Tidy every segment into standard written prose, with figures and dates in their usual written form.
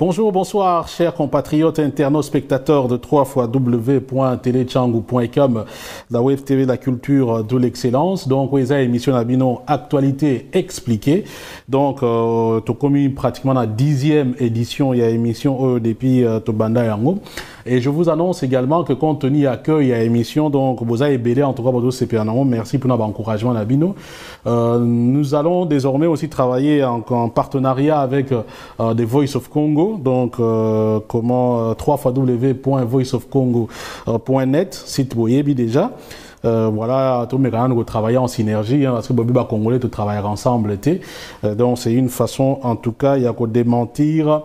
Bonjour, bonsoir, chers compatriotes, internautes, spectateurs de 3w.telechangu.com, la Web TV, la culture de l'excellence. Donc, oui, ça émission Nabino Actualité expliquée. Donc, tu commis pratiquement la 10e édition, il y a émission depuis Tobanda Yango. Et je vous annonce également que compte tenu accueil, il y a émission, donc, vous avez BD, en tout cas, merci pour notre encouragement Nabino. Nous allons désormais aussi travailler en partenariat avec des Voice of Congo. Donc, comment www.voiceofcongo.net, site Boyebi déjà. Voilà, tout le monde travailler en synergie, hein, parce que Bobi Congolais tout travailler ensemble. Donc, c'est une façon, en tout cas, il y a qu'à démentir,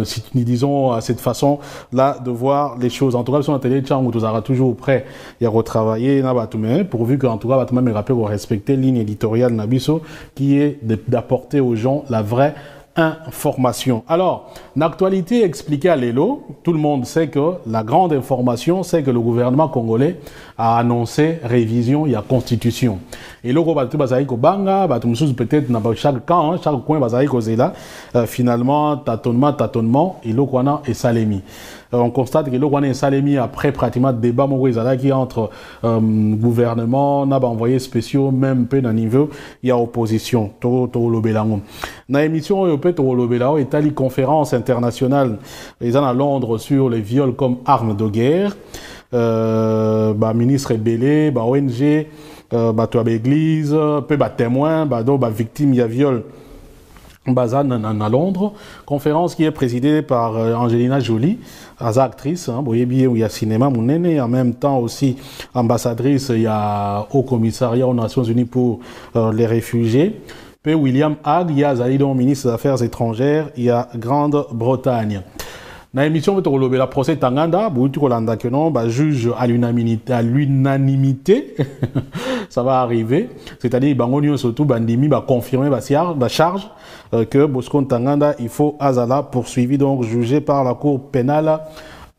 si disons, cette façon-là de voir les choses. En tout cas, sur la télé, où tu seras toujours prêt, il y a qu'à travailler, pourvu qu'en tout cas, tu me rappelle qu'on respecte ligne éditoriale Nabiso, qui est d'apporter aux gens la vraie information. Alors, l'actualité expliquée à l'ELO, tout le monde sait que la grande information, c'est que le gouvernement congolais a annoncé révision, il y a constitution. Et là, peut-être dans chaque camp, chaque coin, finalement, tâtonnement, et là, et Salemi. On constate que là, Salemi, après pratiquement débat qui entre gouvernement, n'a pas envoyé spéciaux, même peu d'un niveau, il y a opposition. Dans l'émission, il y a une conférence internationale, ils sont à Londres sur les viols comme armes de guerre. Ministre Bélé, ONG, église, témoin, victime, il y a viol. À Londres, conférence qui est présidée par Angelina Jolie, actrice, où il y a cinéma, et en même temps aussi ambassadrice, il y a au commissariat aux Nations Unies pour les réfugiés. Puis William Hague, il y a Zalidon, ministre des Affaires étrangères, il y a Grande-Bretagne. Dans l'émission, le procès Tanganda, juge à l'unanimité, ça va arriver. C'est-à-dire, surtout, Bandimi va confirmer la charge que Bosco Tanganda, il faut Azala poursuivi, donc jugé par la Cour pénale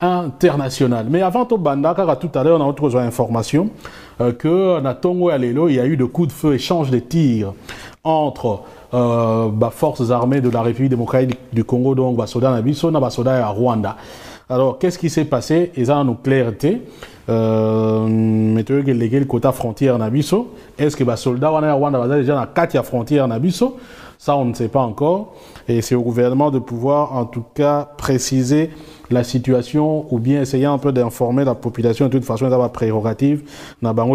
internationale. Mais avant tout, Banda, car tout à l'heure, on a autre information que na Tongo et Alelo, il y a eu de coups de feu, échange de tirs entre forces armées de la République démocratique du Congo, donc Basoda Nabiso, Basoda à Rwanda. Alors, qu'est-ce qui s'est passé? Ils ont une clarté. Mettez le quota frontière Nabiso. Est-ce que les soldats à Rwanda sont déjà dans 4 frontières Nabiso? Ça, on ne sait pas encore. Et c'est au gouvernement de pouvoir, en tout cas, préciser la situation ou bien essayer un peu d'informer la population. De toute façon, il y a une prérogative.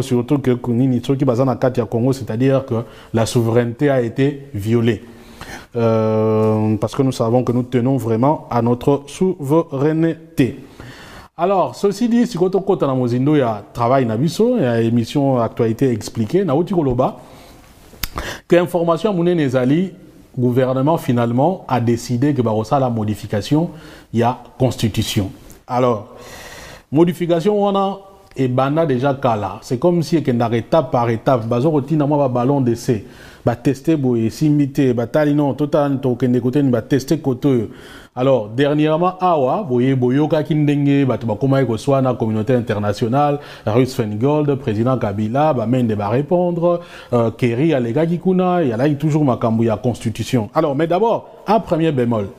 Surtout que Congo, c'est-à-dire que la souveraineté a été violée. Parce que nous savons que nous tenons vraiment à notre souveraineté. Alors, ceci dit, si vous avez il y a travail Nabiso, il y a émission actualité expliquée, que information à Mouné Nezali, gouvernement finalement a décidé que la modification, il y a constitution. Alors, modification, on a et bana déjà kala. C'est comme si on a étape par étape, ballon d'essai, tester boy, simité, talino, total, token côté, tester côté. Alors, dernièrement, awa, boyoka kindenge, comment il soit la communauté internationale, Ruth Feingold, président Kabila, Mende va répondre, Kerry, Alega Gikuna, il y a là toujours Makambu, il y a constitution. Alors, mais d'abord, un premier bémol.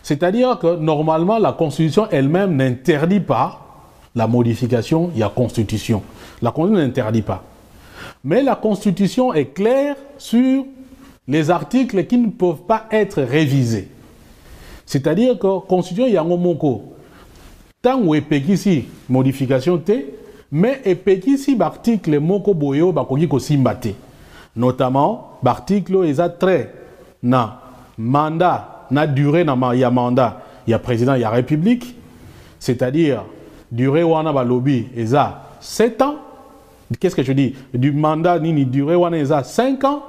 C'est-à-dire que normalement, la constitution elle-même n'interdit pas la modification, il y a constitution. La constitution n'interdit pas. Mais la constitution est claire sur les articles qui ne peuvent pas être révisés. C'est-à-dire que la constitution, il y a un moko. Tant où est ici modification T, mais est ici l'article moko boyo bakogi ko simbate. Notamment, l'article est très na mandat, na durée na il y a mandat, il y a président, il y a république. C'est-à-dire durée wana ba lobby eza 7 ans. Qu'est-ce que je dis? Du mandat ni durée wana eza 5 ans.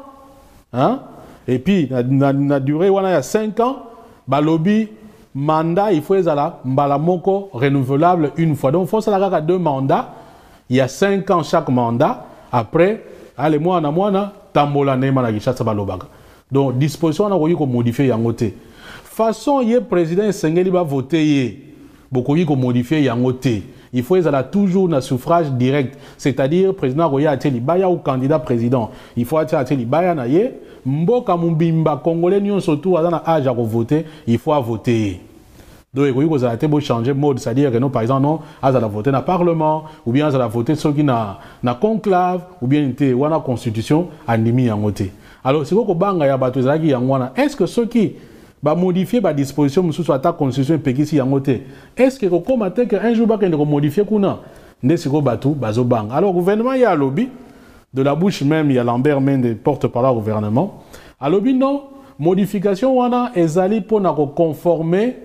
Hein? Et puis na durée wana il y a 5 ans. Balobi mandat il faut ezala mbala moko renouvelable une fois. Donc il faut ça la 2 mandats. Il y a 5 ans chaque mandat. Après allez moi na tambola nema na gishasa balobaga. Donc disposition na koyi ko modifier yangote. Façon yé président Sengeli va voter yé. Bokoyi ko modifier yangote. il faut qu'ils aient toujours un suffrage direct. C'est-à-dire, président Roya Ateli Baya ou candidat président. Il faut Ateli Baya Naye, Mboka Mumbimba, Congolais, nous surtout, à l'âge à voter, il faut voter. Donc, vous avez changer de mode, c'est-à-dire que nous, par exemple, non, à voter dans le Parlement, ou bien à voter ceux qui na conclave, ou bien dans la Constitution, à nimi en voter. Alors, si vous avez est-ce que ceux qui va modifier la disposition sous la Constitution et en voter, est-ce que vous commentez qu'un jour, vous va modifier kuna? Alors, le gouvernement, il y a un lobby, de la bouche même, il y a Lambert Mende, porte-parole au gouvernement. À lobby, non, modification, on a, pour conformer.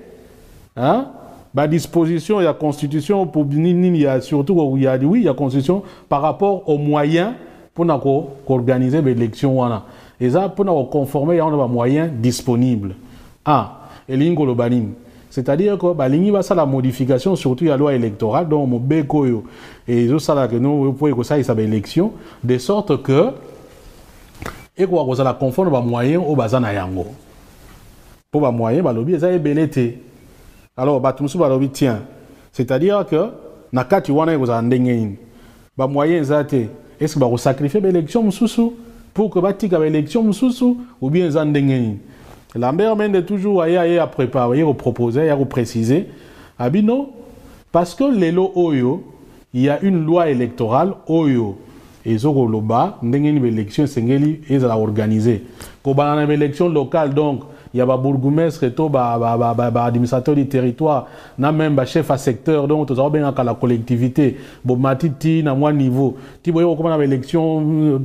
Hein? La disposition, il y a constitution, pour il y a surtout il y a constitution par rapport aux moyens pour organiser l'élection. Et ça, pour conformer, il y a des moyens disponibles. C'est-à-dire que la modification, surtout la loi électorale, donc mon bécoyo et ça que nous pouvons ça élection, de sorte que et quoi ça la confondre les moyens au bazana yango. Pour les moyens, lobby ça est belleté. Alors, tiens, c'est-à-dire que, na kati wana vous en dengein, ba moyen zate, est-ce que vous sacrifiez l'élection msusu pour que batika l'élection msusu ou bien en dengein. Lambert Mende toujours à préparer, à proposer, à préciser. Abino, parce que l'élo oyo, il y a une loi électorale oyo. Et zoko loba, dengein l'élection sengeli et à organiser. Ko ba na élection locale donc il y a des bourgmestres, des administrateurs du territoire, même des chefs à secteur, donc tout ça bien la collectivité, matiti à moins niveau. Tu vois comment la élection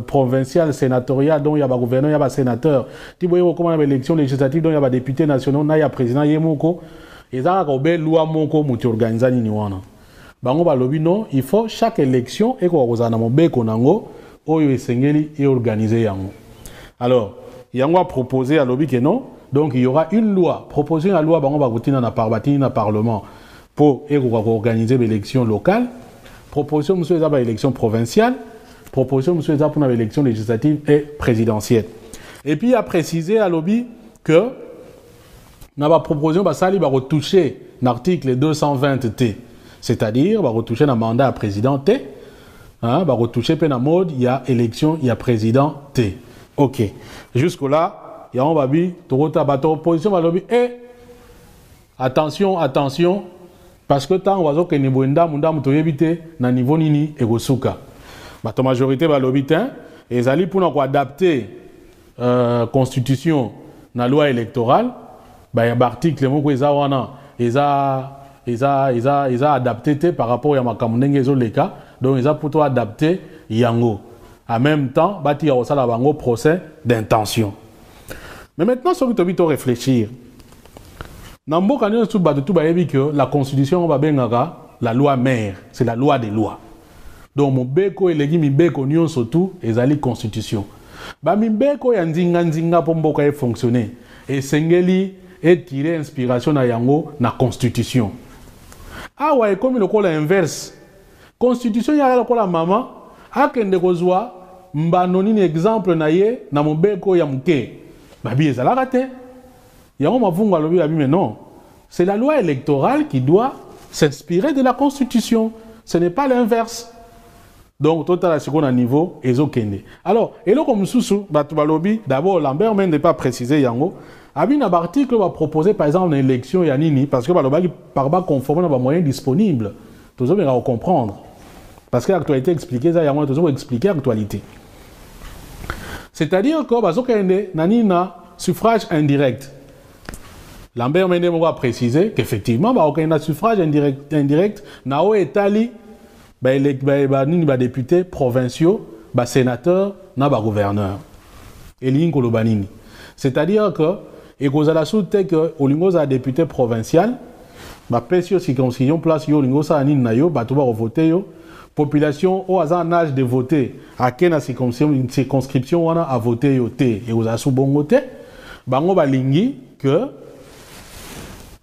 provinciale, sénatoriale, donc il y a des gouverneurs, il y a des sénateurs. Tu vois comment la élection législative, donc il y a des députés nationaux, il y a des présidents, yemoko. Et ça, il y a des lois moko muti organiser ni wana. Bango ba lobi non, il faut chaque élection et ko kozana mobeko nango oyo esengeli et organiser yango. Alors il y a proposé à l'objet que non. Donc, il y aura une loi. Proposer une loi, on va voter dans le Parlement pour organiser l'élection locale. Proposition, monsieur, c'est l'élection provinciale. Proposition, monsieur, c'est pour l'élection législative et présidentielle. Et puis, il a précisé à l'objet que dans la proposition, ça va retoucher l'article 220T. C'est-à-dire, va retoucher le mandat à président T. Va retoucher dans mode, il y a élection, il y a président T. Ok. Jusque-là, il y a un babi, opposition va lobby. Et attention, attention, parce que tant oiseau que niveau ndam to éviter na niveau nini et gosuka. La majorité va lobby et zali pour nous adapter constitution na loi électorale, bah il y a article moko wana ils adapté par rapport à ma kamundenge ezoleka, donc ils a plutôt adapté yango. En même temps, il y a aussi un procès d'intention. Mais maintenant, ce que tu dois réfléchir, la Constitution, la loi mère, c'est la loi des lois. Donc, mon beko et les beko nyon surtout, et la Constitution. Mi beko ya nzinga pour mboka fonctionner. Et sengeli et tirer inspiration na yango na Constitution. Ah ouais, comme le col inverse. Constitution, il y a la maman. Akende kozwa mbanoni exemple na ye na mobeko ya muke babi ezala raté ya on mavunga lobi babi mais non c'est la loi électorale qui doit s'inspirer de la constitution, ce n'est pas l'inverse. Donc tout à la seconde niveau ezokende. Alors et là comme sous batu balobi d'abord Lambert même n'est pas précisé yango abi na article va proposer par exemple une élection ya nini parce que balobi par bas conforme na ba moyens disponibles tout ça on va comprendre. Parce que l'actualité expliquée, ça y a toujours expliqué l'actualité. C'est-à-dire que nanina suffrage indirect. Lambert Mende va préciser qu'effectivement, il y a un suffrage indirect, nao etali, les députés provinciaux, les sénateurs, les gouverneurs. Et l'Inkolobanini. C'est-à-dire que, et que vous avez soutenu que, au niveau des députés provinciaux, la pression circonscription place yo, lingo sa anin na yo, batuba voter yo. Population au hasard en âge de voter à quelle circonscription on a voté et aux assous bon voté bango balingi que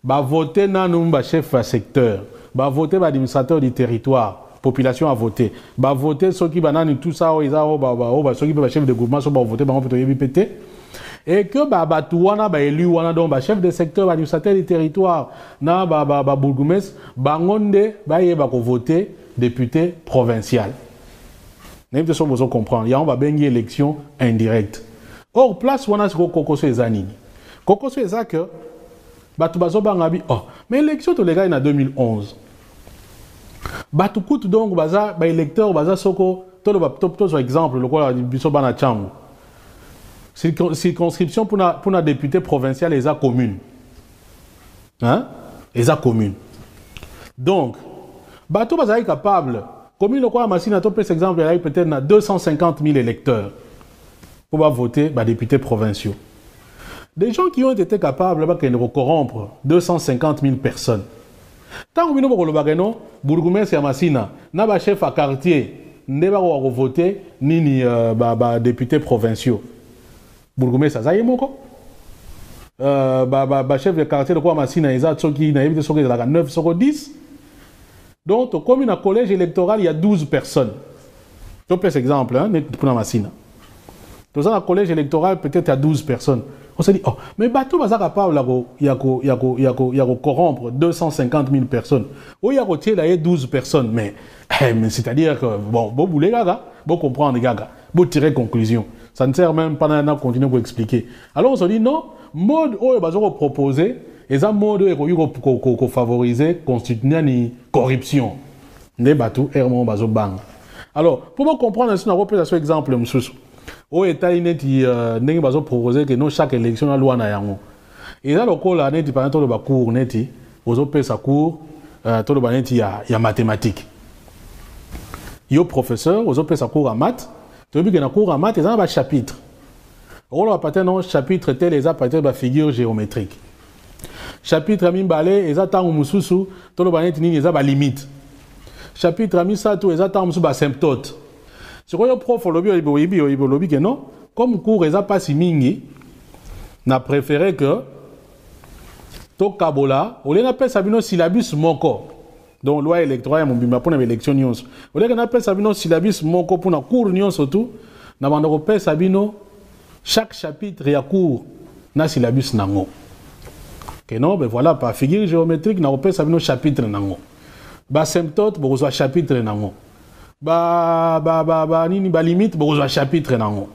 ba voter nan numba chef à secteur ba voter ba administrateur du territoire population a voté ba voter ceux qui banane tout ça ils a ba ceux qui ba chef de groupement sont ba voter ba on peut y péter et que batouana ba élu wana donc ba chef de secteur ba administrateur du territoire na ba bourgmestre bangonde ba yeba ko voter député provincial. N'est pas besoin de comprendre. Il y a on va bien élection indirecte. Or place wana ko kokoso ezanini. Kokoso ezaka batu bazo bangabi oh mais élection to les gars en 2011. Batu kutu donc baza ba électeur baza soko to le exemple le quoi biso bana changu. Circonscription pour na député provincial et commune. Hein? Et commune. Donc, bateau est capable, commune quoi Massina to par exemple, il y a peut-être 250 000 électeurs pour voter les députés provinciaux. Des gens qui ont été capables de corrompre 250 000 personnes. Tant que nous avons bourgmestre et Massina, n'a chef à quartier, n'a pas voter ni députés provinciaux. Bourgmestre ça y est moko chef de quartier de quoi Massina ils a tsoki na yebite soki la 9 soko 10 donc au commune collège électoral il y a 12 personnes. Je prends cet exemple hein pour Massina. Dans un collège électoral peut-être il y a 12 personnes. On se dit oh mais bateau baza capable là il y a corrompre 250 000 personnes. Ou il y a rotier là il y a 12 personnes mais c'est-à-dire que bon boulé gaga, bon comprendre gaga, bon tirer conclusion. Ça ne sert même pas à continuer pour expliquer. Alors on se dit non, mode où ils vont proposer, et un mode où ils vont favoriser, constituer une corruption. Les bateaux, ils vont bang. Alors, pour vous comprendre, on va prendre un exemple. Au État, ils vont proposer que chaque élection, la loi n'a rien. Et là, le cas là, il par exemple, le cours, aux opés, ça cours, il y a mathématiques. Il y a professeur, aux opés, ça cours en maths. Tu as vu qu'il y a un cours en maths, il y a un chapitre. On va pas un chapitre tel, il y a une figure géométrique. Chapitre à balai, il y a un mususu, tout le monde il y a une limite. Chapitre à sato, il y a un asymptote. Si le prof lobby que non, comme cours il y a pas si mingi, n'a préféré que to kabola, on appelle ça un syllabus moko. Donc, loi électorale, mon bimba pour l'élection nyons. Au lieu qu'on appelle ça un syllabus moko pour la cour nyons surtout, n'a pas appelle ça chaque chapitre y a cours na syllabus nango. Que non, ben voilà, par figure géométrique, n'a appelle ça un chapitre nango. Ba symptote, bon soit chapitre nango. Nini ba limite, bon soit chapitre nango.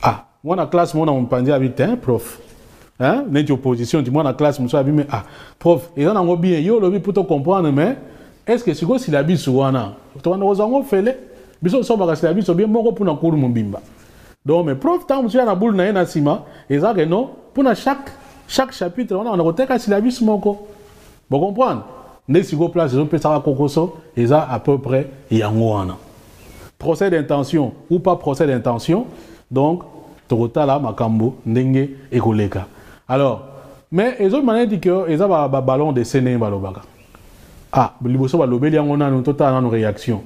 Ah, moi dans la classe, moi on me dit avec un prof. Hein? N'est opposition, dis-moi dans la classe, je me ah, prof, et on a bien, yo, le pour te comprendre, mais est-ce que c'est quoi si la bise ou ana? Tu vas nous en faire, biso so ba la bise bien moko pour na cour mon bimba. Donc, mais prof, tant monsieur na boule na sima, et ça que non, pour na chaque chapitre, on a retenu si la bise moko. Vous comprenez? N'est si go place, je peux ça kokoso, et ça à peu près yango ana. Procès d'intention ou pas procès d'intention, donc, tokotala makambo ndenge ekoleka. Alors, mais les autres manières disent que ils ont un ballon de Séné balobaka. Ah, liboso balobeli yango na total na réaction.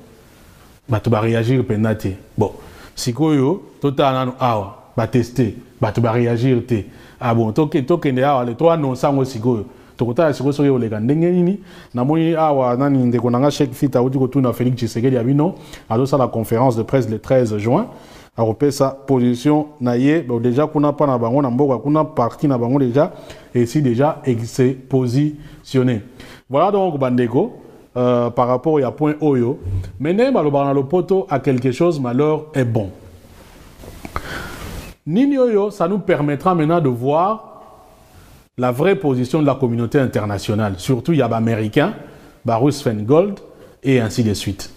Ba to ba réagir penate. Bon, sikoyo total na awa, ba tester, ba to ba réagir te. Ah bon, toke ne awa le trois non sango sikoyo. Tokota sikoyo so yo le ndenge nini na moni awa nani ndeko nanga Cheikh Fita udi ko tuna Félix Tshisekedi abino, alo sa la conférence de presse le 13 juin. A repérer sa position naie bon déjà qu'on n'a pas na bango na mboka qu'on a parti na bango déjà et si déjà s'est positionné. Voilà donc bandeko par rapport à point oyo maintenant balobana le poto à quelque chose malheur est bon. Nini oyo ça nous permettra maintenant de voir la vraie position de la communauté internationale, surtout il y a américain, Russ Feingold et ainsi de suite.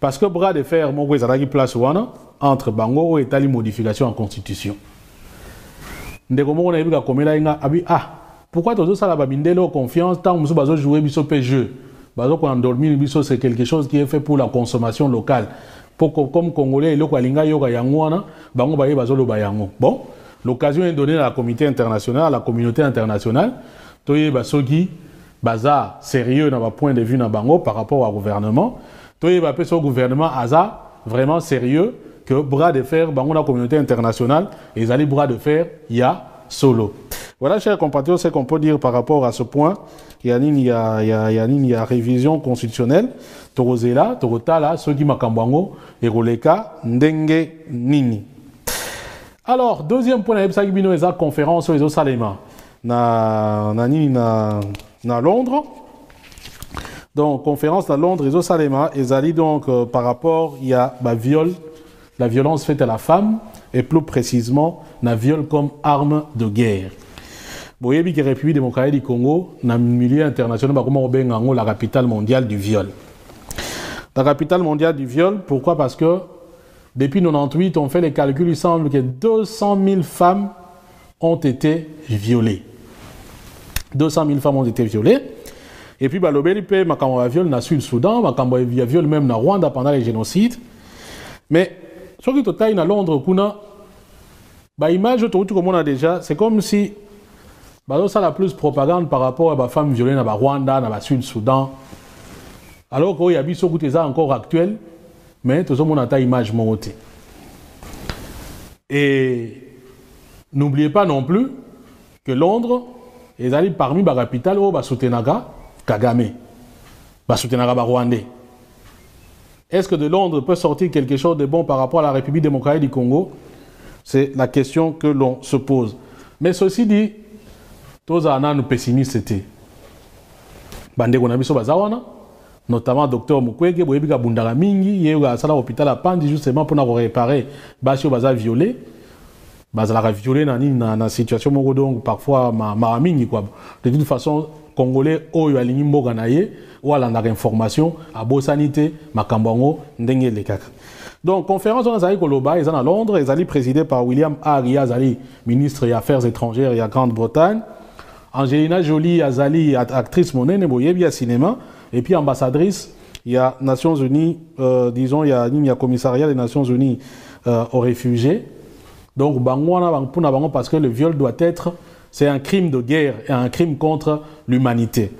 Parce que bras de fer mon ezalaki place wana entre bango et tali modification en constitution. Ndeko moko na yebika komela inga abi ah pourquoi tozo sala ba bindelo confiance tant muso bazo jouer biso pe jeu bazo ko endormir biso c'est quelque chose qui est fait pour la consommation locale pour comme congolais eloko alinga yoka yango wana bango baye bazo loba yango. Bon, l'occasion est donnée à la communauté internationale, à la communauté internationale toye basoki baza sérieux dans ba point de vue na bango par rapport au gouvernement toye ba peso gouvernement aza vraiment sérieux que bras de fer, dans la communauté internationale, et les alliés bras de fer, il y a solo. Voilà, chers compatriotes, ce qu'on peut dire par rapport à ce point. Il y a révision constitutionnelle. Torozela, Torotala, ceux qui m'akambango, et Roleka, Ndenge Nini. Alors, deuxième point, c'est la conférence aux Salema na Londres. Donc, conférence à Londres, aux Salema, et Zali, donc, par rapport, il y a la violence faite à la femme, et plus précisément, la viol comme arme de guerre. Vous voyez que la République démocratique du Congo, dans le milieu international, c'est la capitale mondiale du viol. La capitale mondiale du viol, pourquoi? Parce que depuis 1998, on fait les calculs, il semble que 200 000 femmes ont été violées. 200 000 femmes ont été violées. Et puis, l'Obélipe, il y a viol dans le Sud-Soudan, il y a viol même dans Rwanda pendant les génocides. Mais, ce qui est à Londres, l'image que a déjà, c'est comme si ça la plus propagande par rapport à la femme violée dans le Rwanda, dans le Sud-Soudan. Alors qu'il y a des choses qui sont encore actuelles, mais tout le monde a une image montée. Et n'oubliez pas non plus que Londres est allé parmi les capitales où Soutenaga Kagame, Soutenaga Rwandais. Est-ce que de Londres peut sortir quelque chose de bon par rapport à la République démocratique du Congo? C'est la question que l'on se pose. Mais ceci dit, tous les pessimistes étaient. Bande Gonabiso Bazawana, notamment Dr Mukwege, Boyebika Bundara Mingi, il y a eu à l'hôpital à Pandi justement pour réparer Basio Baza violé. Bazala violé dans la situation donc parfois Maramingi quoi. De toute façon, Congolais Oyo Alingi Mboganaye, ou à l'information, à Bosanité, Makambango, Ndenge Lekaka. Donc, conférence, on a Zali Koloba, ils sont à Londres, ils sont présidés par William Aria Zali, ministre des Affaires étrangères et à Grande-Bretagne. Angelina Jolie Azali, actrice monnaie, il y a cinéma, et puis ambassadrice, il y a Nations Unies, disons, il y a commissariat des Nations Unies aux réfugiés. Donc, parce que le viol doit être, c'est un crime de guerre et un crime contre l'humanité.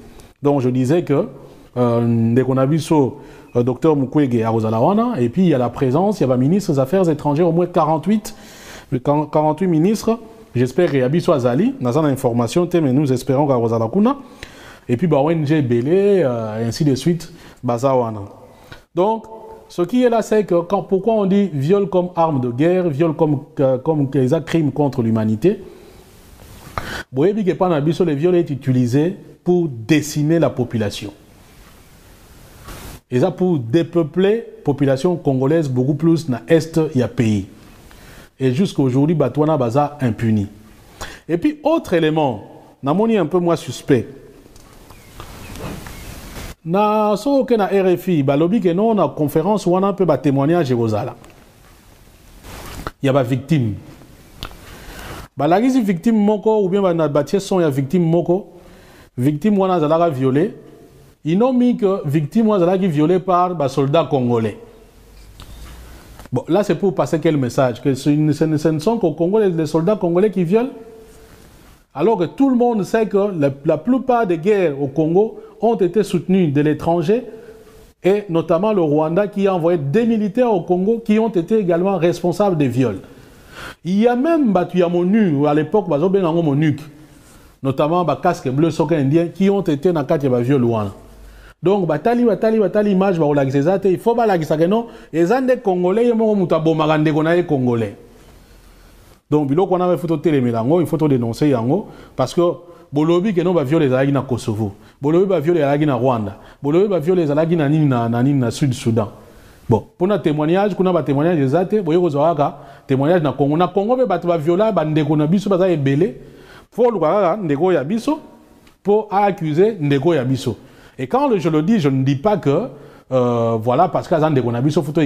Donc, je disais que, dès qu'on a vu ce docteur Mukwege à Rosalawana, et puis il y a la présence, il y a le ministre des Affaires étrangères, au moins 48 ministres. J'espère qu'il y a Bisso Azali, nous avons l'information, mais nous espérons qu'à Rosalakuna. Et puis, ONG Belé, ainsi de suite, Bazawana. Donc, ce qui est là, c'est que pourquoi on dit viol comme arme de guerre, viol comme crime contre l'humanité. Vous voyez que pendant Bisso, le viol est utilisé pour décimer la population. Et ça pour dépeupler la population congolaise beaucoup plus dans l'Est, il y a pays. Et jusqu'à aujourd'hui, Batouana Baza impuni. Et puis, autre élément, namoni un peu moins suspect. Na RFI, balobi que non, na conférence, on a un peu de témoignage Jérusalem. Il y a des victimes. La victime moko, ou bien na bâtir son, il y a victime moko. Victime, on a violé. Ils n'ont mis que victime, on a violé par des soldats congolais. Bon, là, c'est pour passer quel message? Que ce ne sont qu'au Congo les soldats congolais qui violent? Alors que tout le monde sait que la plupart des guerres au Congo ont été soutenues de l'étranger, et notamment le Rwanda qui a envoyé des militaires au Congo qui ont été également responsables des viols. Il y a même MONUC, à l'époque, MONUC, notamment les casques bleus soka indiens qui ont été dans le cadre de viol. Donc, batali image, il faut que non, les Andés Congolais, ils Congolais. Donc, il faut dénoncer parce que Bolobi que non va violer les alagi na Kosovo, Bolobi va violer les alagi na Rwanda, Bolobi va violer les alagi na Sud-Soudan. Bon, pour notre témoignage, qu'on a un témoignage des athées, vous voyez témoignage na Congo. Na Congo, va violer, ndeko na biso baza ebele. Faut le voir, ndeko ya biso pour accuser ndeko ya biso. Et quand je le dis, je ne dis pas que voilà parce que ndeko na biso faut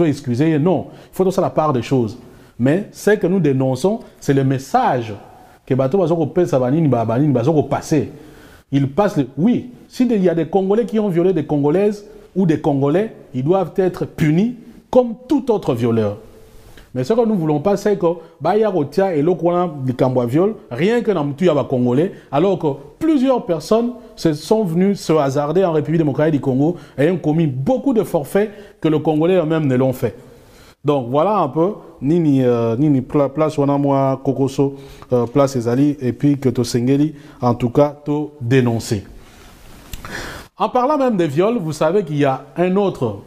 excuser. Non, il faut tout ça la part des choses. Mais ce que nous dénonçons, c'est le message que bateau va passer. Il passe. Oui, s'il y a des Congolais qui ont violé des Congolaises ou des Congolais, ils doivent être punis comme tout autre violeur. Mais ce que nous ne voulons pas, c'est que Bayarotia et l'Okwana du Camboi viol, rien que dans le Congolais, alors que plusieurs personnes se sont venues se hasarder en République démocratique du Congo et ont commis beaucoup de forfaits que le Congolais eux-mêmes ne l'ont fait. Donc voilà un peu, Nini place Wanamwa Kokoso, place Ezali, et puis que Tosengeli, en tout cas, to dénoncer. En parlant même des viols, vous savez qu'il y a un autre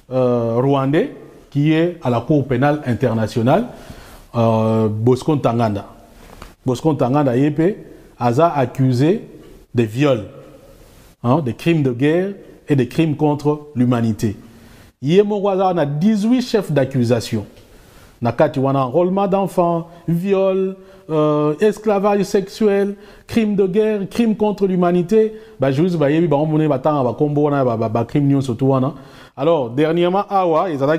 Rwandais qui est à la Cour pénale internationale. Bosco Ntaganda. Bosco Ntaganda Yepe a accusé de viols, de crimes de guerre et de crimes contre l'humanité. Yemogwaza a 18 chefs d'accusation. Nakati wana enrôlement d'enfants, viol, esclavage sexuel, crimes de guerre, crimes contre l'humanité. Juste alors, dernièrement,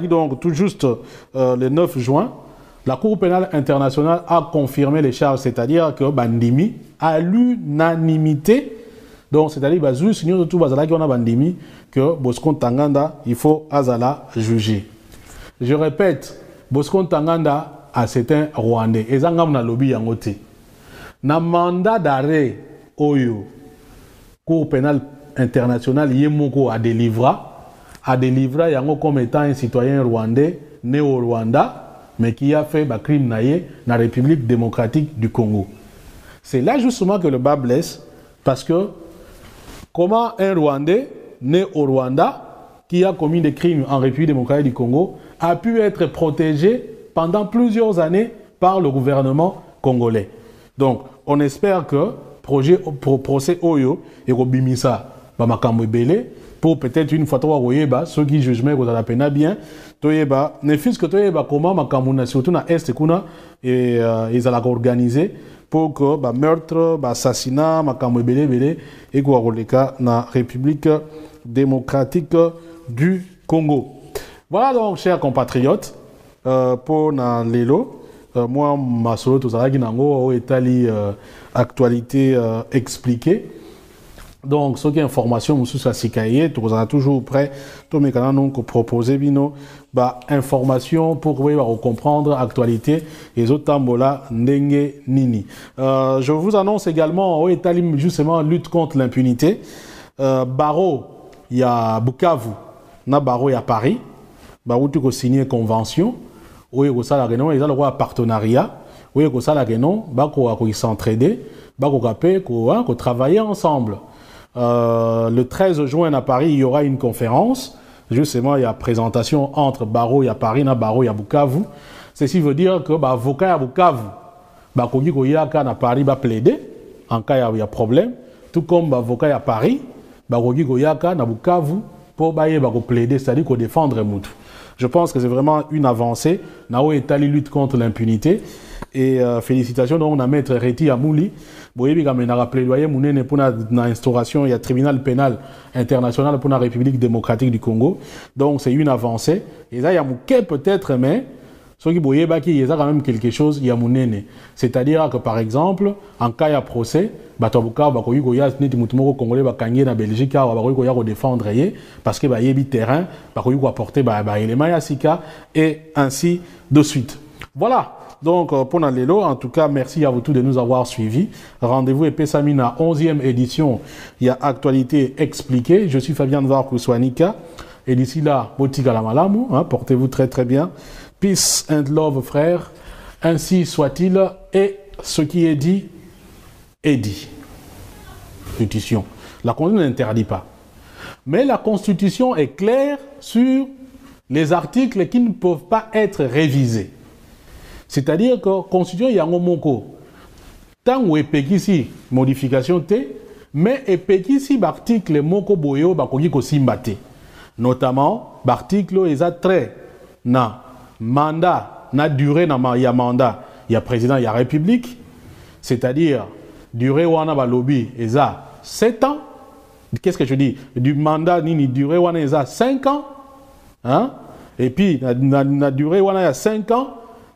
donc tout juste le 9 juin, la Cour pénale internationale a confirmé les charges, c'est-à-dire que Bandimi, à l'unanimité, donc c'est-à-dire que Bosco Ntaganda, il faut Azala juger. Je répète, Bosco Ntaganda a certains Rwandais. Et Zangam na lobby yangote. Na mandat d'arrêt Oyo, Cour pénale internationale, Yemoko a délivré yango comme étant un citoyen rwandais, né au Rwanda, mais qui a fait un crime naïe dans la République démocratique du Congo. C'est là justement que le bas blesse, parce que comment un Rwandais né au Rwanda, qui a commis des crimes en République démocratique du Congo, a pu être protégé pendant plusieurs années par le gouvernement congolais. Donc, on espère que le procès Oyo et Robimisa pour peut-être une fois ceux qui jugent que la peine bien, ne fût-ce que comment Makamuna, surtout dans l'Est, et ils allaient organiser pour que meurtre, assassinat, et dans la République démocratique du Congo. Voilà donc, chers compatriotes, pour Lelo, moi, ma solo, tout ça, qui actualité expliquée. Donc, ce qui est information, je suis toujours prêt, tout mes canaux proposer bino, information pour comprendre l'actualité et les autres tambola ndenge nini. Je vous annonce également, justement, lutte contre l'impunité. Barreau, il y a Bukavu, na Barreau, il y a Paris. Où tu as signé une convention, où il y a un partenariat, où il y a un s'entraider, travailler ensemble. Le 13 juin à Paris, il y aura une conférence. Justement, il y a présentation entre Barreau et Paris, na Barreau et Bukavu. Ceci veut dire que avocat à Bukavu, à Paris va plaider en cas il y a problème. Tout comme avocat à Paris, à Bukavu pour plaider, c'est-à-dire qu'on défendre Moutou. Je pense que c'est vraiment une avancée. Nao est allé lutte contre l'impunité. Et félicitations donc à maître Reti Amouli. Boyebi comme on a plaidoyer mounene pour l'instauration, il y a tribunal pénal international pour la République démocratique du Congo. Donc c'est une avancée. Et ça il y a mouké peut-être mais ce qui boyeba qui y a quand même quelque chose il y a mounene. C'est-à-dire que par exemple en cas de procès batobuka bakoyi goya neti mutumoko congolais bakangié na Belgique bakoyi goya ko défendre parce que yebi terrain bakoyi ko apporter élément ya sika et ainsi de suite. Voilà. Donc, pour Nalélo, en tout cas, merci à vous tous de nous avoir suivis. Rendez-vous et Samina, 11e édition. Il y a actualité expliquée. Je suis Fabien Nvarkouswanika. Et d'ici là, Botika la Malamu, portez-vous très très bien. Peace and love, frères. Ainsi soit-il. Et ce qui est dit, est dit. Constitution. La Constitution n'interdit pas. Mais la Constitution est claire sur les articles qui ne peuvent pas être révisés. C'est-à-dire que la Constitution, il y a un mot. Tant où est ici, modification T, mais est ici, l'article moko boyo, bakogiko simbate. Notamment, l'article est trait na mandat, na durée na il y a mandat, il y a président, il y a république. C'est-à-dire, durée wana ba lobby, est à 7 ans. Qu'est-ce que je dis? Du mandat, ni durée wana est à 5 ans. Hein? Et puis, la durée wana il y a 5 ans.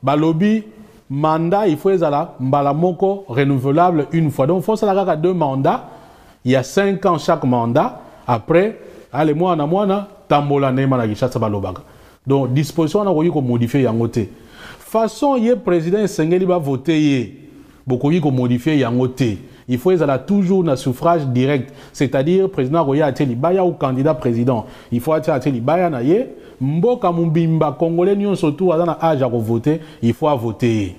Balobi mandat il faut ezala mbalamoko renouvelable une fois donc il faut ça la 2 mandats il y a 5 ans chaque mandat après allez moi na tambola nema na gishasa balobaga donc disposition na ko modifier yangote façon ye président Sengeli va voter ye bokoyi ko modifier yangote il faut ezala toujours na suffrage direct c'est-à-dire président Roya Ateli baya ou candidat président il faut Ateli baya na ye mboka mumbimba congolais nyon surtout à na âge à voter il faut voter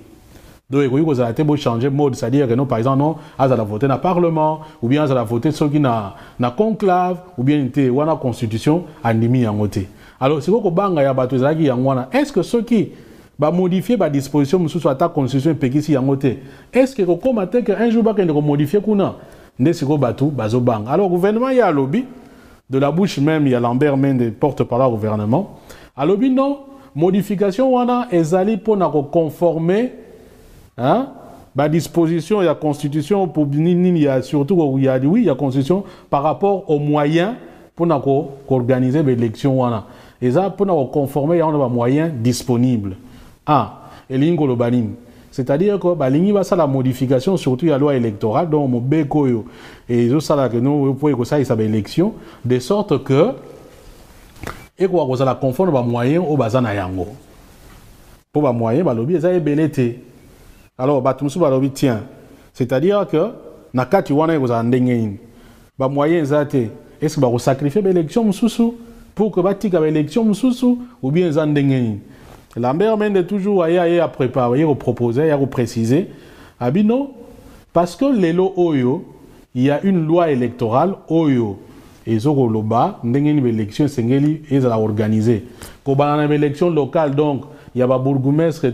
donc il faut que changer mode c'est-à-dire que non par exemple non à la voter dans le parlement ou bien à la voter ceux qui na conclave ou bien était ou na constitution andimi yangote alors c'est quoi banga ya bato zaki yangwana est-ce que ceux qui va modifier la disposition sur la constitution pekisi yangote. Est-ce que comme un jour va modifier kuna ndesiko batu bazobang. Alors gouvernement il y a lobby de la bouche même il y a Lambert Mende porte-parole au gouvernement. À lobby non modification wana ezali pour na conformer hein la disposition il y a constitution pour il y a surtout il y a oui il y a constitution par rapport aux moyens pour na organiser l'élection wana. Et ça pour na conformer il y a un moyen disponible. Ah et l'ingo le banim. C'est-à-dire que balingi va ça la modification surtout la loi électorale donc mon bekoyo et ça là que nous pour que ça il s'appelle élection de sorte que et quoi ça la confondre ba moyen au bazana yango pour ba moyen ba lobby ça est belete alors ba tumsu ba lobby tient c'est-à-dire que na kati wana ko za ndenge ba moyen zate est-ce que ba ko sacrifier ba élection mususu pour que ba tika ba élection mususu ou bien za ndenge Lambert Mende toujours à préparer, à proposer, à préciser. Abino, parce que les lois Oyo, il y a une loi électorale Oyo. Et ce loba, une élection sengeli et ça organisé. Quand on a une élection locale, donc il y a un bourgmestre,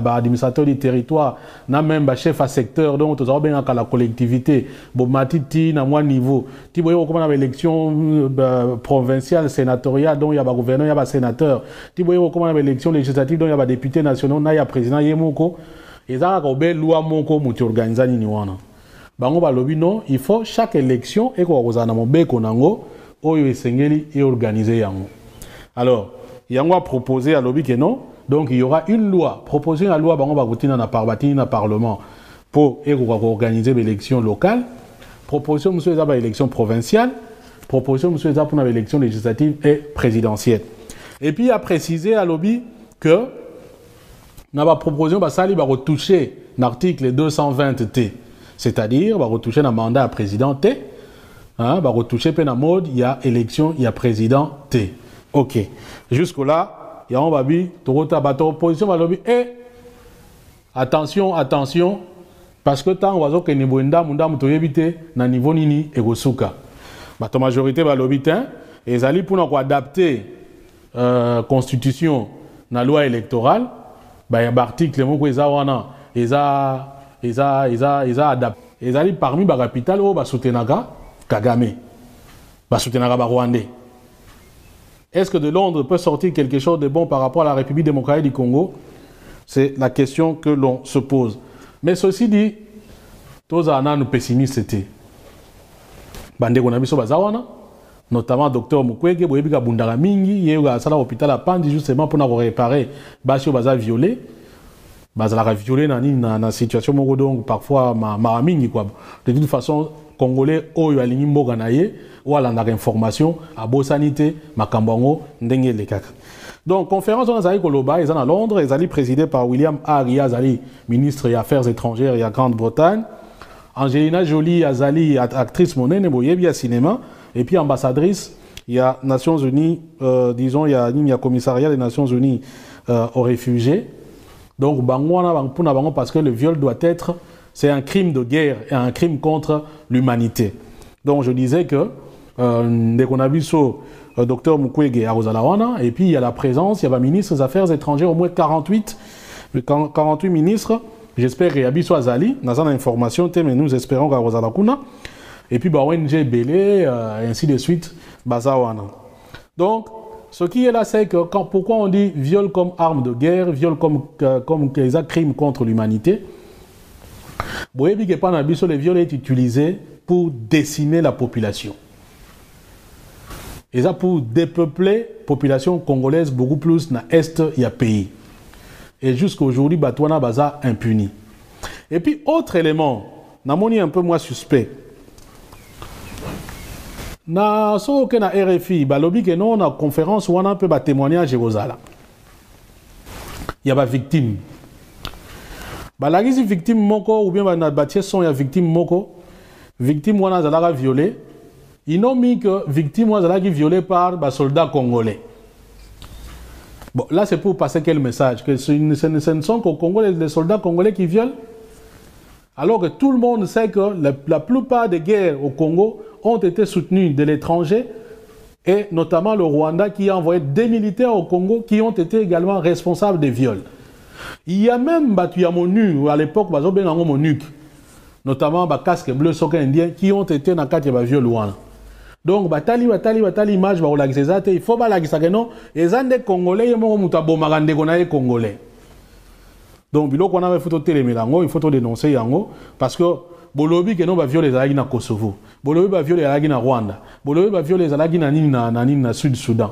administrateur du territoire, n'a même un chef à secteur, donc tout ça bien la collectivité. Bon matiti na moins niveau. Tu vois comment on a élection provinciale, sénatoriale, donc il y a un gouverneur, il y a un sénateur. Tu vois comment on a élection législative, donc il y a un député national, il y a un président yemoko. Et ça a une loi moko muti organiser ni wana. Bango ba lobi non, il faut chaque élection et ko kozana mobeko nango oyo esengeli et organiser yango. Alors yango a proposé à lobby que non, donc il y aura une loi, proposer une loi bango ba kotina na parbatini na parlement pour organiser l'élection locale, proposition monsieur za ba élection provinciale, proposition monsieur za pour l'élection législative et présidentielle. Et puis il a précisé à lobby que na ba proposition ba sali ba retoucher l'article 220T. C'est-à-dire, va retoucher un mandat à président T, hein, va retoucher peine à mode, il y a élection, il y a président T. Ok. Jusque-là, il y a un babi, Torota bateau, opposition va lobby, et attention, attention, parce que tant on va que Nebouenda, Munda, Moutoyebite, na niveau nini, et Gosuka. Bateau majorité va lobby, et ils allaient pour nous adapter constitution, na loi électorale, bah, il y a un article, ils ont adapté. Ils allaient parmi les capitales où soutenaga Kagame, soutenaga Rwandais. Est-ce que de Londres peut sortir quelque chose de bon par rapport à la République démocratique du Congo? C'est la question que l'on se pose. Mais ceci dit, tous les pessimistes étaient. Bande Gonabiso Bazawana, notamment Dr Mukwege, Boyebiga Bundara Mingi, il y a eu à l'hôpital à Pandi justement pour réparer Bachio Baza violé. Bazala violé dans la situation donc parfois maramini quoi. De toute façon congolais oyo alingi mboga naye ou ala ndaka information à bosanité makambango ndenge le kaka. Donc conférence on a koloba ils en à Londres, ils allaient présidé par William Ari Azali, ministre des Affaires étrangères et à Grande-Bretagne. Angelina Jolie Azali, actrice monnaie boyebi à cinéma et puis ambassadrice il y a Nations Unies disons il y a commissariat des Nations Unies aux réfugiés. Donc, parce que le viol doit être, c'est un crime de guerre et un crime contre l'humanité. Donc, je disais que, dès qu'on a vu ce docteur Mukwege à Rosalawana, et puis il y a la présence, il y a le ministre des Affaires étrangères, au moins 48 ministres, j'espère qu'il y a Bisso Azali, nous avons l'information, mais nous espérons qu'à Rosalakuna, et puis ONG Belé, ainsi de suite, Bazawana. Donc, ce qui est là, c'est que pourquoi on dit viol comme arme de guerre, viol comme crime contre l'humanité. Le viol est utilisé pour décimer la population. Et ça pour dépeupler la population congolaise beaucoup plus dans l'Est, il y a pays. Et jusqu'à aujourd'hui, Batouana Baza impuni. Et puis, autre élément, namoni un peu moins suspect. Na so ke na RFI balobi ke non na conférence wana pe ba témoignage Rosala. Il y a ba victime. Balagisi victime moko ou bien ba na batie son ya victime moko. Victime wana zalaka violé. Ils n'ont mis que victime wana zalaki violé par ba soldats congolais. Bon, là c'est pour passer quel message que ce ne sont qu'au Congo les soldats congolais qui violent. Alors que tout le monde sait que la plupart des guerres au Congo ont été soutenues de l'étranger et notamment le Rwanda qui a envoyé des militaires au Congo qui ont été également responsables des viols. Il y a même battu à MONUC, à l'époque, MONUC, notamment les casques bleus soka indiens qui ont été dans le cas viol. Donc, batali image, il faut que non, les des Congolais, ils Congolais. Donc, il faut dénoncer yango parce que bolobi que non va violer les na Kosovo, bolobi va violer les na Rwanda, bolobi va violer les na Sud Soudan.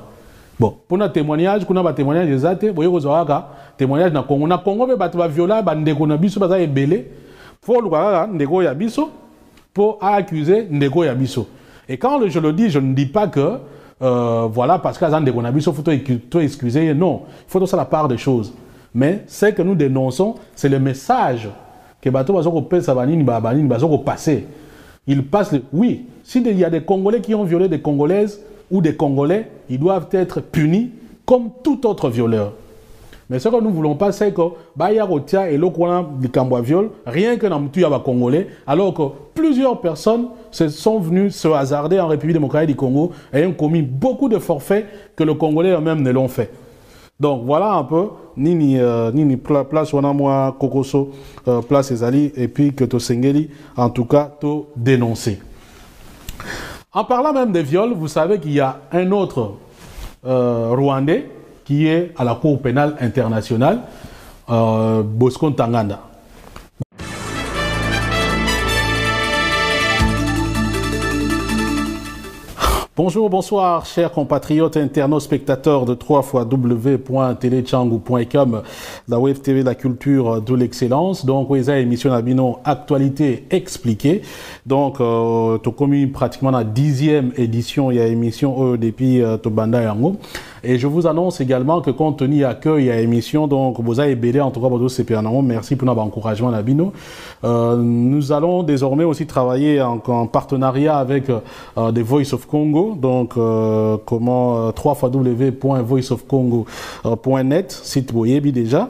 Bon, pour notre témoignage, qu'on a témoignage des athées, vous voyez témoignage na Congo, mais batu va violer bandeko na biso baza ebele, faut le voir ndeko ya biso pour accuser ndeko ya biso. Et quand je le dis, je ne dis pas que voilà parce que ndeko na biso faut excuser, non, il faut tout ça la part des choses. Mais ce que nous dénonçons, c'est le message que bateau va passer. Il passe, oui, s'il y a des Congolais qui ont violé des Congolaises ou des Congolais, ils doivent être punis comme tout autre violeur. Mais ce que nous ne voulons pas, c'est que Bayarotia et l'Okwana du Camboi viol, rien que dans le Congolais, alors que plusieurs personnes se sont venues se hasarder en République démocratique du Congo et ont commis beaucoup de forfaits que les Congolais eux-mêmes ne l'ont fait. Donc voilà un peu, Nini place wana moi Kokoso, place Ezali, et puis que to Sengeli, en tout cas, to dénoncer. En parlant même des viols, vous savez qu'il y a un autre Rwandais qui est à la Cour pénale internationale, Bosco Ntaganda. Bonjour, bonsoir, chers compatriotes, internautes, spectateurs de 3xw.telechangu.com, la Web TV, la culture de l'excellence. Donc, oui, ça émission Nabino Actualité expliquée. Donc, tu commis pratiquement la 10e édition, il y a émission depuis Tobanda Yango. Et je vous annonce également que compte tenu accueil à émission, donc vous avez BD en tout cas pour c'est merci pour notre encouragement Nabino. Nous allons désormais aussi travailler en partenariat avec des Voice of Congo, donc comment www.voiceofcongo.net, site Boyebi déjà.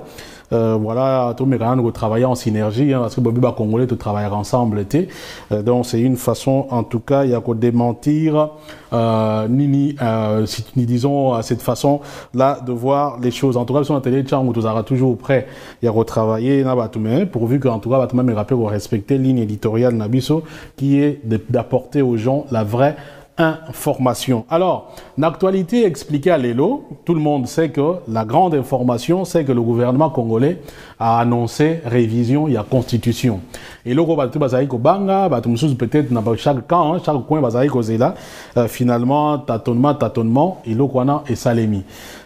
Voilà, tous mes gars nous travaillons en synergie, hein, parce que Bobby Congolais tout travailler ensemble. Donc c'est une façon, en tout cas, il y a qu'à démentir, si disons cette façon là de voir les choses. En tout cas, sur la télé, où tu seras toujours prêt, il y a qu'à travailler, pourvu qu'en tout cas, tu me rappelle de respecter ligne éditoriale Nabiso, qui est d'apporter aux gens la vraie information. Alors, l'actualité expliquée à l'ELO, tout le monde sait que la grande information, c'est que le gouvernement congolais a annoncé révision, il y a constitution. Et le peut-être dans chaque camp, chaque coin, finalement, tâtonnement, et le Kwana et Salemi.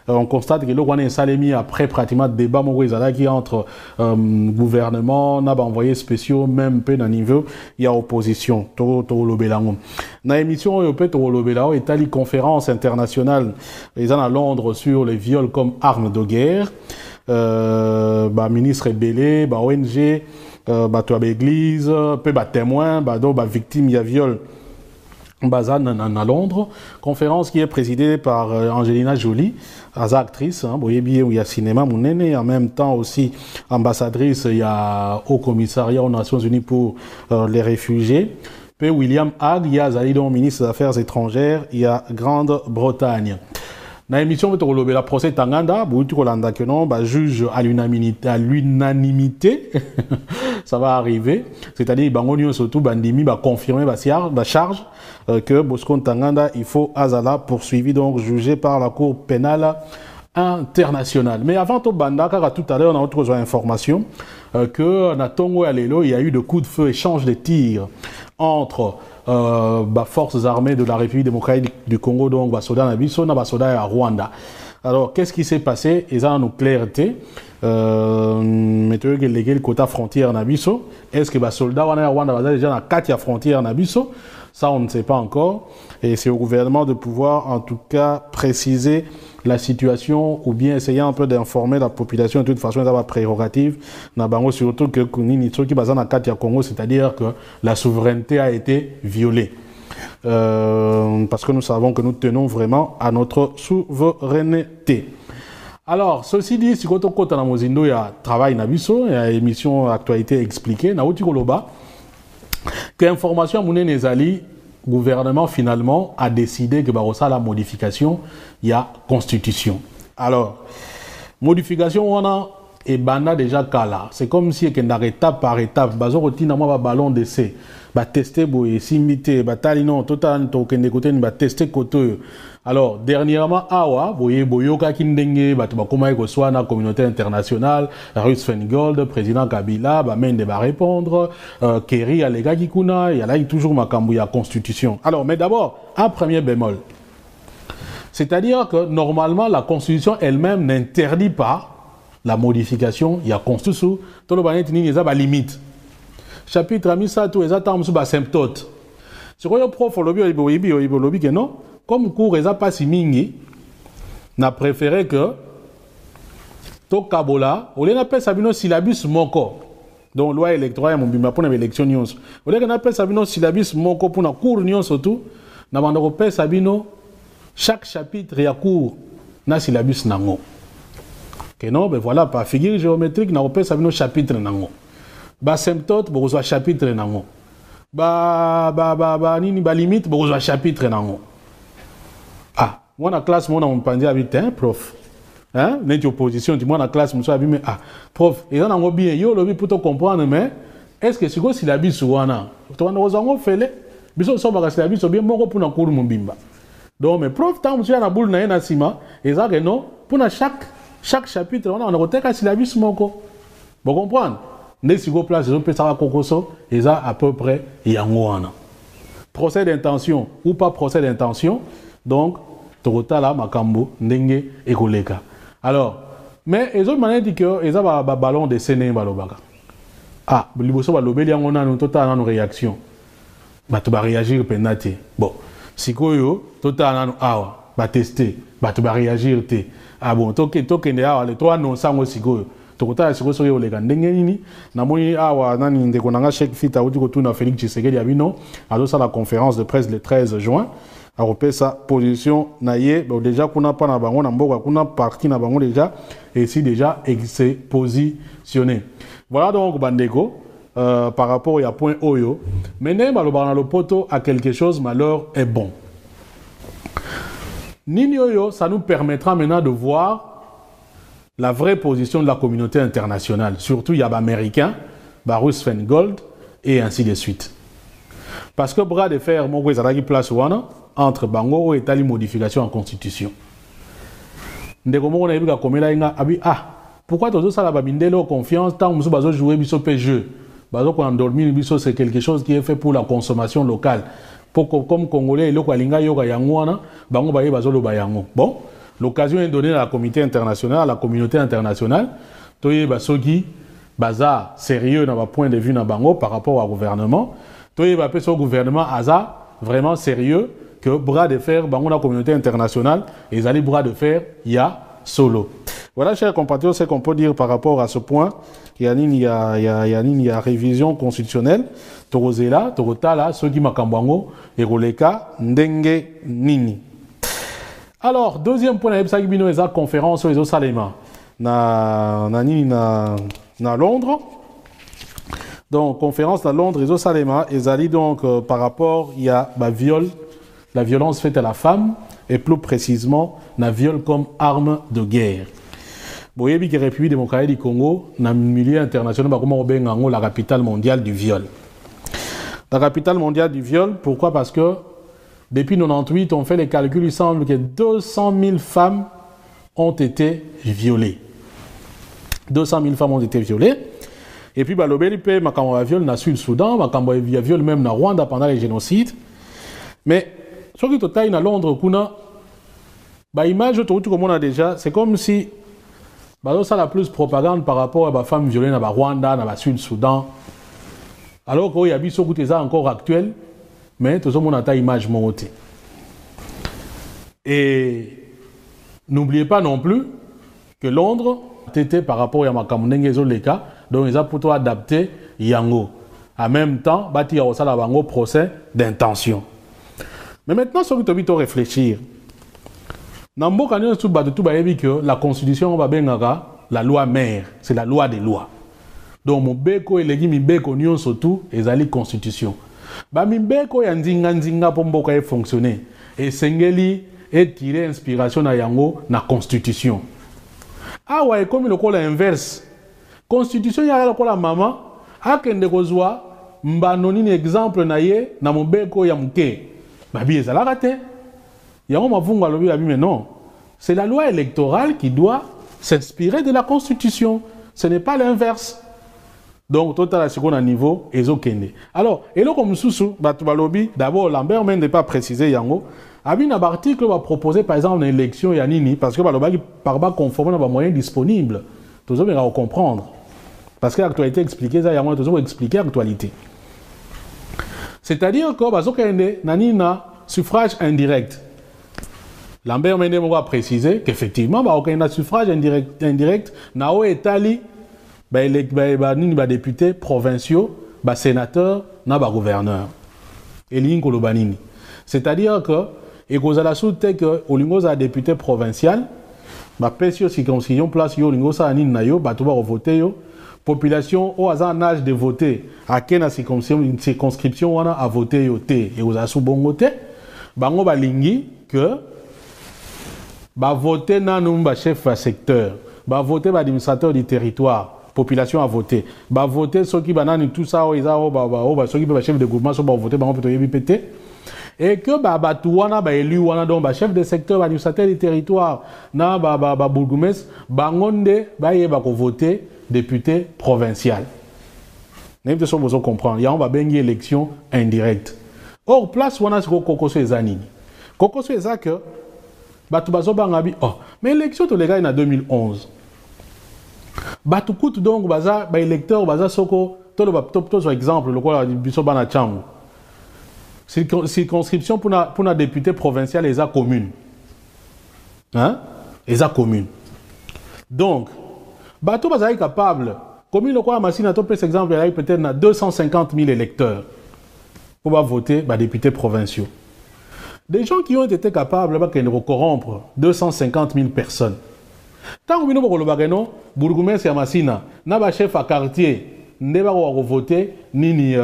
On constate que le Kwana et Salemi, après pratiquement débat qui entre gouvernement, n'a pas envoyé spéciaux, même peu d'un niveau, il y a opposition. Dans l'émission, il y a une conférence internationale, ils sont à Londres sur les viols comme armes de guerre. Ministre Belé, ONG, église, témoin, victime, il y a viol. Bazan à Londres, conférence qui est présidée par Angelina Jolie, actrice, où il y a cinéma, mon aîné, en même temps aussi ambassadrice, il y a au commissariat aux Nations Unies pour les réfugiés. Puis William Hague, il y a Zalidon, ministre des Affaires étrangères, il y a Grande-Bretagne. Dans l'émission, la procès Tanganda, que non, juge à l'unanimité, ça va arriver. C'est-à-dire, Bangonio surtout, Bandimi, confirmer la charge que Bosco Ntaganda, il faut Azala poursuivi, donc jugé par la Cour pénale internationale. Mais avant tout Banda, car tout à l'heure, on a autre information que na Tongo et Lelo, il y a eu de coups de feu, échange de tirs entre forces armées de la République démocratique du Congo, donc Basoda Nabiso, Basoda et à Rwanda. Alors, qu'est-ce qui s'est passé? Ils ont une clarté. Mettez le quota frontière Nabiso. Est-ce que les soldats Rwanda sont déjà dans 4 frontières Nabiso? Ça, on ne sait pas encore. Et c'est au gouvernement de pouvoir, en tout cas, préciser la situation ou bien essayer un peu d'informer la population. De toute façon, ça va prérogative. Surtout que Congo, c'est-à-dire que la souveraineté a été violée. Parce que nous savons que nous tenons vraiment à notre souveraineté. Alors, ceci dit, si vous avez un mozindo, il y a travail nabiso, il y a émission actualité expliquée, na uti koloba, que information mouné nezali, gouvernement finalement a décidé que la modification, il y a constitution. Alors, modification, on a et banda déjà kala. C'est comme si on a étape par étape. Bazo rotina moi ballon d'essai. Ba tester boye simité, ba talino total to kende côté ba tester côté. Alors dernièrement awa boye boyoka kindenge ba to ba koma ko soit na communauté internationale, Ruthven Gold, président Kabila ba mende ba répondre, Kerry alega kikuna, il y a là toujours makambu ya constitution. Alors mais d'abord un premier bémol. C'est-à-dire que normalement la constitution elle-même n'interdit pas la modification, il y a constitution, tout le monde il y a limite. Chapitre Amisato, ils attendent sur symptômes. Sur le prof, lobby que non, comme cours, ils n'ont pas si mingi, n'a préféré que to kabola, on appelle ça un syllabus moko. Donc loi électorale, mon bimba pour l'élection nyons. On appelle ça un syllabus moko pour na cours nyons surtout. Na bande européenne sabino chaque chapitre il y a cours na syllabus nango. Que non, ben voilà, par figure géométrique, na repère ça vient au chapitre nango. Ba symptôme, bon, au chapitre nango. Nini, limite, bon, au chapitre nango. Ah, moi, la classe, moi, on m'a dit, hein, prof. Hein, n'est opposition, dis moi, la classe, moi, mais ah, prof, et on a bien, yo, le pour te comprendre, mais est-ce que c'est quoi si la bise ou wana? Tu vas nous en faire, biso, so, parce que la bise, bien, mon pour na cour, mon bimba. Donc, mais prof, tant, monsieur, na boule, na sima, et ça, que non, pour chaque chapitre, on a retenu un syllabus moko. Vous comprenez? N'est si vous place, on peut savoir kokoso, et ça à peu près yangoana. Procès d'intention ou pas procès d'intention, donc torota la makambo ndenge ekoleka. Alors, mais les autres manières disent que ils ont un ballon de séné balobaka. Ah, liboso balobeli yangona no total na réaction. Ba to ba réagir penate. Bon, sikoyo total na awa, ba tester, ba to ba réagir te. Ah bon, toke ne awa les trois non sango sikoyo. Tokota sikoyo soyo lega ndenge nini na moni awa nani ndeko nanga Cheikh Fita uti ko tuna Félix Tshisekedi abino ado sa la conférence de presse le 13 juin a repé sa position naie bon déjà kuna pa na bango na mboka kuna parti na bango déjà et si déjà s'est positionné. Voilà donc bandeko par rapport à point oyo. Maintenant malobana le poto a quelque chose malheur est bon. Nini oyo ça nous permettra maintenant de voir la vraie position de la communauté internationale, surtout il y a l'américain, Ruthven Gold, et ainsi de suite. Parce que bras de fer, mon place entre Bango et tali modification en constitution. Pourquoi tout ça la babindelo confiance tant que nous jouer biso jeu, bazo qu'on endormir biso c'est quelque chose qui est fait pour la consommation locale. Comme Congolais, le kwalinga yoga yangwana, bango baye bazo lo bayango. Bon. L'occasion est donnée à la communauté internationale, à la communauté internationale, toye basogi baza sérieux dans point de vue bango par rapport au gouvernement, toye bape so gouvernement aza vraiment sérieux que bras de fer bango la communauté internationale et les bras de fer il y a solo. Voilà chers compatriotes ce qu'on peut dire par rapport à ce point. Il y a révision constitutionnelle, torozela, torotala, sogi makambango et roleka ndenge nini. Alors, deuxième point, il y a une conférence sur les Salema na Londres. Donc, conférence à Londres, les Salema, et Zali, donc, par rapport, il y a la violence faite à la femme, et plus précisément, la viol comme arme de guerre. Vous voyez que la République démocratique du Congo, dans le milieu international, c'est la capitale mondiale du viol. La capitale mondiale du viol, pourquoi? Parce que depuis 1998, on fait les calculs, il semble que 200 000 femmes ont été violées. 200 000 femmes ont été violées. Et puis, l'Obélipe, Makambo a viol dans le Sud-Soudan, Makambo a viol même dans Rwanda pendant les génocides. Mais, ce qui est à Londres, l'image que on a déjà, c'est comme si ça la plus propagande par rapport à la femme violée dans Rwanda, dans le Sud-Soudan. Alors qu'il y a des choses encore actuelles. Mais tout le monde a une image montée. Et n'oubliez pas non plus que Londres était par rapport à Makamunenge Zoleka, donc ils ont plutôt adapté Yango. En même temps, bâtir au Salabango procès d'intention. Mais maintenant, ce que tu réfléchir. Dans le cas que la constitution va bien la loi mère, c'est la loi des lois. Donc mon beko et les mi beko nion surtout et la constitution. ba mimbeko ya nzinga po mboka e fonctionner et sengeli et tirer inspiration na yango na constitution. Awa comme le kola inverse. Constitution ya lokola mama akende kozwa mbano nini exemple na ye na mobeko ya muke. Babi ezalaka te. Yango mavungu alobi babi mais non. C'est la loi électorale qui doit s'inspirer de la constitution. Ce n'est pas l'inverse. Donc total à second niveau ezokende. Alors, et là comme sous batu balobi d'abord Lambert même n'est pas précisé yango. Abi un article va proposer par exemple une élection ya nini parce que balobi par bas conforme à moyens disponibles. Tous on va comprendre. Parce que l'actualité expliquée ça yango tous on expliquer l'actualité. C'est-à-dire que bazokende nani na suffrage indirect. Lambert Mende va préciser qu'effectivement bazokende suffrage indirect na o etali ba députés provinciaux, ba sénateurs, na ba gouverneurs. Et l'inko lo banini. C'est-à-dire que et cause la soute que olingo za député provincial, ba pesio circonscription place yo olingo sa nini na yo ba to ba voter yo. Population au hasard en âge de voter à quelle circonscription on a voté yo té et aux asou bongo té bango balingi que ba voter na numba chef à secteur ba voter ba administrateur du territoire population a voté ba voter ceux qui banani tout ça ils ba ceux qui ba chef de groupement so ba voter bango peut yebi pété et que ba tout wana ba élu wana donc ba chef de secteur ba administrateur du territoire na ba bourgmestre bangonde ba yeba ko voter député provincial. Nous devons comprendre. Il y a une élection indirecte. Or, place où on a ce Kokoso Ezanini. Kokoso Ezaka, Batubazo Bangabi. Oh, mais l'élection, tu les gars, en 2011. Batukout donc, Baza, électeur, Baza Soko, par exemple, le quoi, Bisobana Chango. Circonscription pour un député provincial, les a communes. Hein? Les a communes. Donc, Bato Bazaï capable, comme il le croit à Massina, par exemple, il y a peut-être 250 000 électeurs pour voter les députés provinciaux. Des gens qui ont été capables de corrompre 250 000 personnes. Tant que nous avons Bourgoumès et Massina, n'a chef à quartier, n'a pas voté ni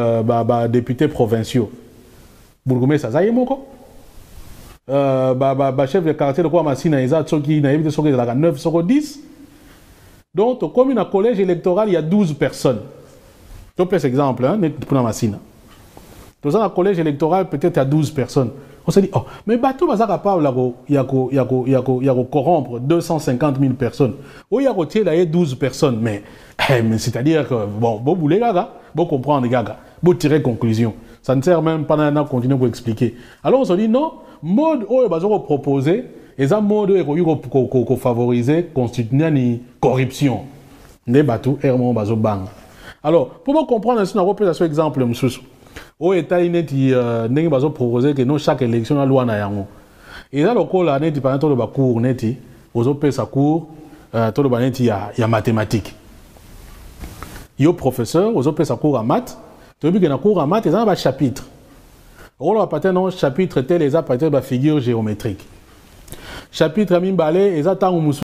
députés provinciaux. Bourgoumès, ça y est, mon chef de quartier de quoi Massina, il y a qui n'a 9 sur 10. Donc, comme dans un collège électoral, il y a 12 personnes. Je prends cet exemple, hein, pour la Massina. Dans un collège électoral, peut-être il y a 12 personnes. On se dit, oh, mais bateau, il y a corrompre 250 000 personnes. Ou il y a 12 personnes. Mais c'est-à-dire que, bon, vous voulez, vous comprenez, vous tirez conclusion. Ça ne sert même pas à continuer pour expliquer. Alors, on se dit, non, mode, on va proposer. Et ça, mode qui favoriser, constituer une corruption. Ne batou, ermon bazo bang. Alors, pour vous comprendre, on va prendre un exemple, monsieur. Au État, il n'est pas proposé que non chaque élection a loi na yango. Et là, le col a net par exemple le cours neti, aux opé sa cours, tout le banet il y a mathématiques. Yo professeur, aux opé sa cours à maths, tu veux que na cours à maths, ils ont un chapitre. On va partir dans chapitre tel les a partir de figure géométrique. Chapitre Mimbalé, et ça,